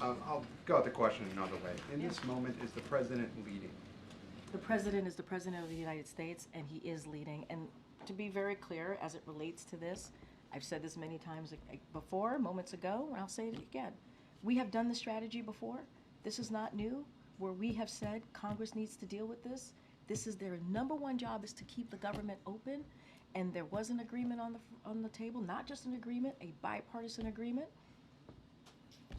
I'll go at the question another way. In Yeah. this moment, is the president leading? The president is the president of the United States, and he is leading. And to be very clear, as it relates to this, I've said this many times before, moments ago, and I'll say it again. We have done the strategy before. This is not new, where we have said Congress needs to deal with this. This is their number one job, is to keep the government open. And there was an agreement on the table, not just an agreement, a bipartisan agreement.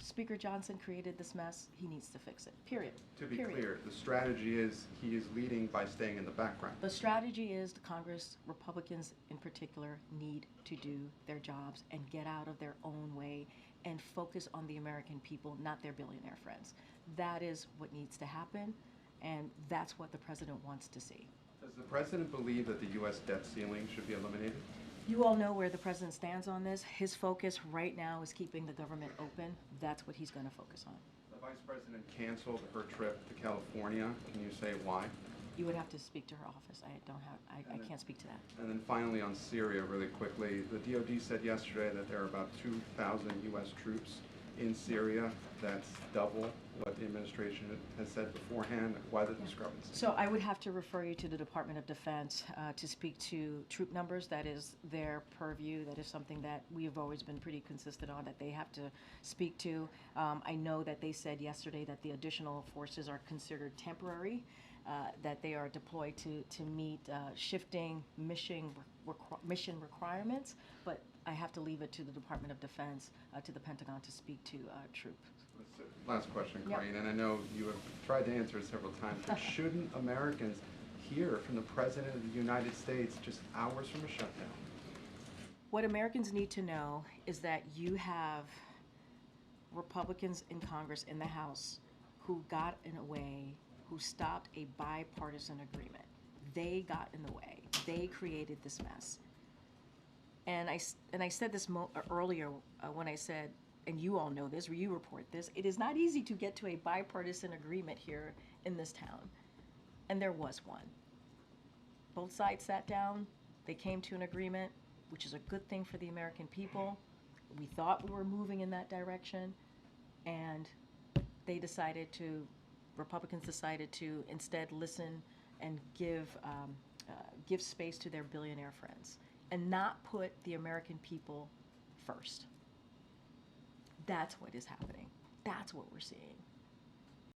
Speaker Johnson created this mess. He needs to fix it. Period. To be Period. clear, the strategy is he is leading by staying in the background. The strategy is the Congress, Republicans in particular, need to do their jobs and get out of their own way and focus on the American people, not their billionaire friends. That is what needs to happen, and that's what the president wants to see. Does the president believe that the U.S. debt ceiling should be eliminated? You all know where the president stands on this. His focus right now is keeping the government open. That's what he's going to focus on. The vice president canceled her trip to California. Can you say why? You would have to speak to her office. I can't speak to that. And then finally on Syria, really quickly, the DoD said yesterday that there are about 2,000 U.S. troops in Syria. That's double what the administration has said beforehand. Why the discrepancy? So I would have to refer you to the Department of Defense to speak to troop numbers. That is their purview. That is something that we have always been pretty consistent on, that they have to speak to. I know that they said yesterday that the additional forces are considered temporary, that they are deployed to meet shifting mission requirements, but I have to leave it to the Department of Defense, to the Pentagon, to speak to troops. Last question, Yep. Karine, and I know you have tried to answer it several times, but shouldn't Americans hear from the President of the United States just hours from a shutdown? What Americans need to know is that you have Republicans in Congress, in the House, who got in a way, who stopped a bipartisan agreement. They got in the way. They created this mess. And I said this earlier when I said, and you all know this, or you report this, it is not easy to get to a bipartisan agreement here in this town. And there was one. Both sides sat down. They came to an agreement, which is a good thing for the American people. We thought we were moving in that direction. And Republicans decided to instead listen and give space to their billionaire friends and not put the American people first. That's what is happening. That's what we're seeing.